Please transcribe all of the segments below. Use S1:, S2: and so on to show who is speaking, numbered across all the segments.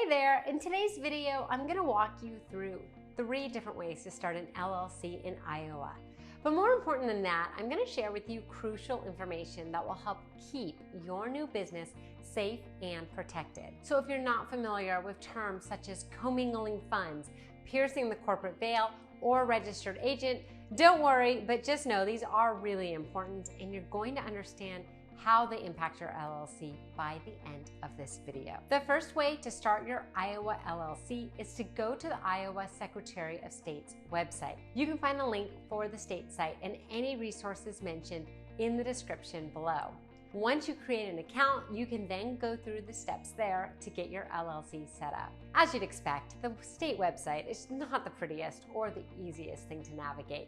S1: Hey there, in today's video, I'm gonna walk you through 3 different ways to start an LLC in Iowa. But more important than that, I'm gonna share with you crucial information that will help keep your new business safe and protected. So if you're not familiar with terms such as commingling funds, piercing the corporate veil, or registered agent, don't worry, but just know these are really important and you're going to understand how they impact your LLC by the end of this video. The first way to start your Iowa LLC is to go to the Iowa Secretary of State's website. You can find a link for the state site and any resources mentioned in the description below. Once you create an account, you can then go through the steps there to get your LLC set up. As you'd expect, the state website is not the prettiest or the easiest thing to navigate.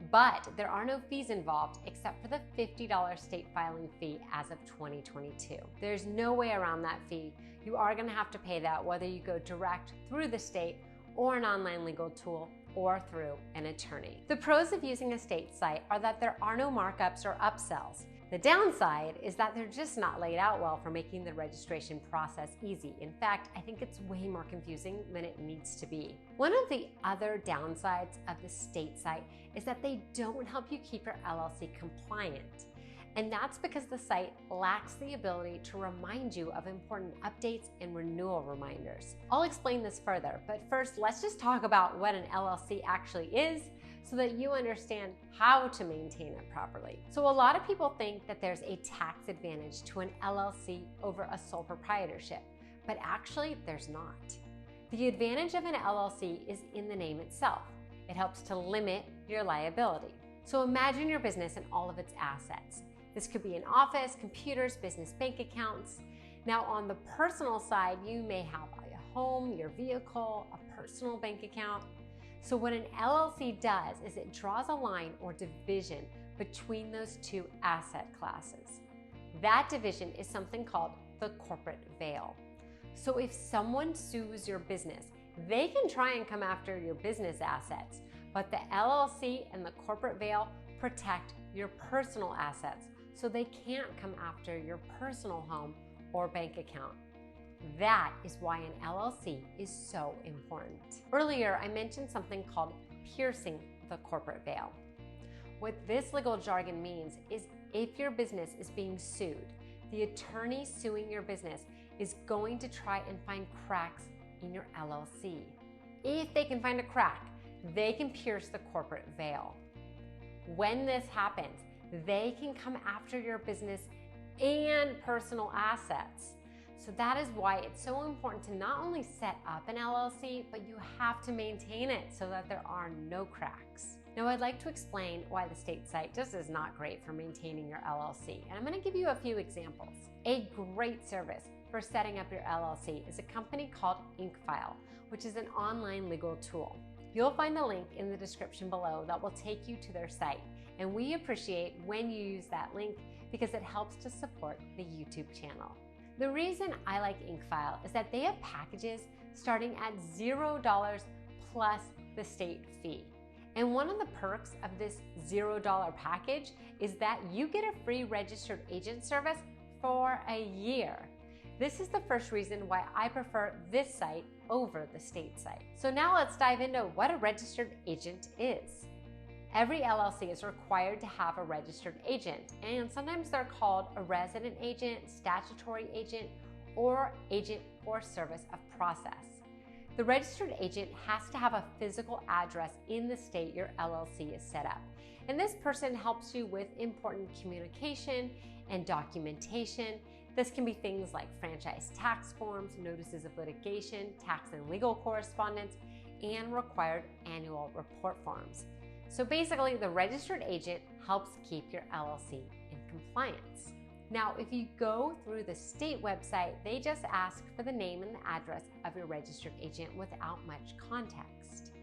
S1: But there are no fees involved except for the $50 state filing fee as of 2022. There's no way around that fee. You are going to have to pay that whether you go direct through the state or an online legal tool or through an attorney. The pros of using a state site are that there are no markups or upsells. The downside is that they're just not laid out well for making the registration process easy. In fact, I think it's way more confusing than it needs to be. One of the other downsides of the state site is that they don't help you keep your LLC compliant. And that's because the site lacks the ability to remind you of important updates and renewal reminders. I'll explain this further, but first let's just talk about what an LLC actually is so that you understand how to maintain it properly. So a lot of people think that there's a tax advantage to an LLC over a sole proprietorship, but actually there's not. The advantage of an LLC is in the name itself. It helps to limit your liability. So imagine your business and all of its assets. This could be an office, computers, business bank accounts. Now on the personal side, you may have a home, your vehicle, a personal bank account. So what an LLC does is it draws a line or division between those two asset classes. That division is something called the corporate veil. So if someone sues your business, they can try and come after your business assets, but the LLC and the corporate veil protect your personal assets, so they can't come after your personal home or bank account. That is why an LLC is so important. Earlier, I mentioned something called piercing the corporate veil. What this legal jargon means is if your business is being sued, the attorney suing your business is going to try and find cracks in your LLC. If they can find a crack, they can pierce the corporate veil. When this happens, they can come after your business and personal assets. So that is why it's so important to not only set up an LLC, but you have to maintain it so that there are no cracks. Now I'd like to explain why the state site just is not great for maintaining your LLC, and I'm going to give you a few examples. A great service for setting up your LLC is a company called InkFile, which is an online legal tool. You'll find the link in the description below that will take you to their site, and we appreciate when you use that link because it helps to support the YouTube channel. The reason I like InkFile is that they have packages starting at $0 plus the state fee. And one of the perks of this $0 package is that you get a free registered agent service for a year. This is the first reason why I prefer this site over the state site. So now let's dive into what a registered agent is. Every LLC is required to have a registered agent, and sometimes they're called a resident agent, statutory agent, or agent for service of process. The registered agent has to have a physical address in the state your LLC is set up, and this person helps you with important communication and documentation. This can be things like franchise tax forms, notices of litigation, tax and legal correspondence, and required annual report forms. So basically, the registered agent helps keep your LLC in compliance. Now, if you go through the state website, they just ask for the name and the address of your registered agent without much context.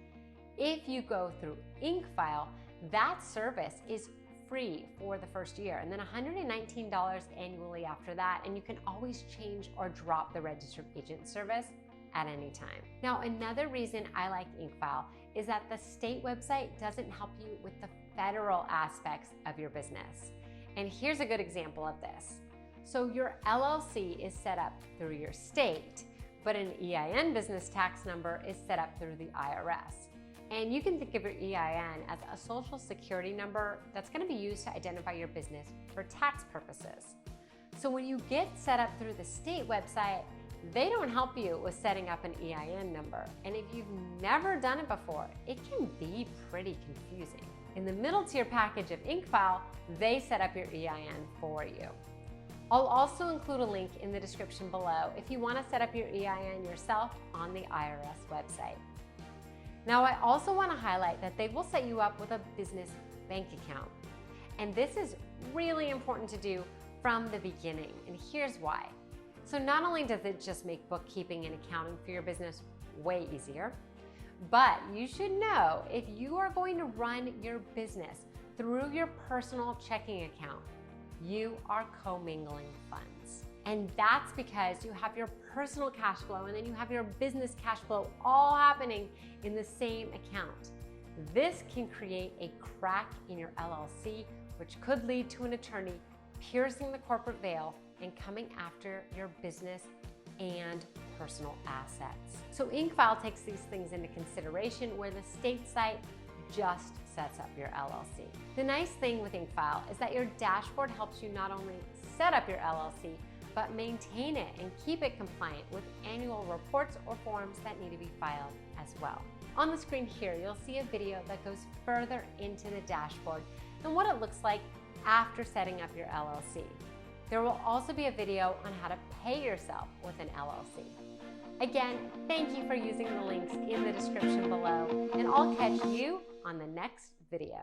S1: If you go through InkFile, that service is free for the first year and then $119 annually after that, and you can always change or drop the registered agent service at any time. Now, another reason I like InkFile is that the state website doesn't help you with the federal aspects of your business. And here's a good example of this. So your LLC is set up through your state, but an EIN business tax number is set up through the IRS. And you can think of your EIN as a social security number that's going to be used to identify your business for tax purposes. So when you get set up through the state website, they don't help you with setting up an EIN number. And if you've never done it before, it can be pretty confusing. In the middle tier package of IncFile, they set up your EIN for you. I'll also include a link in the description below if you want to set up your EIN yourself on the IRS website. Now, I also want to highlight that they will set you up with a business bank account. And this is really important to do from the beginning, and here's why. So not only does it just make bookkeeping and accounting for your business way easier, but you should know if you are going to run your business through your personal checking account, you are commingling funds. And that's because you have your personal cash flow and then you have your business cash flow all happening in the same account. This can create a crack in your LLC, which could lead to an attorney piercing the corporate veil and coming after your business and personal assets. So IncFile takes these things into consideration where the state site just sets up your LLC. The nice thing with IncFile is that your dashboard helps you not only set up your LLC, but maintain it and keep it compliant with annual reports or forms that need to be filed as well. On the screen here, you'll see a video that goes further into the dashboard and what it looks like after setting up your LLC. There will also be a video on how to pay yourself with an LLC. Again, thank you for using the links in the description below, and I'll catch you on the next video.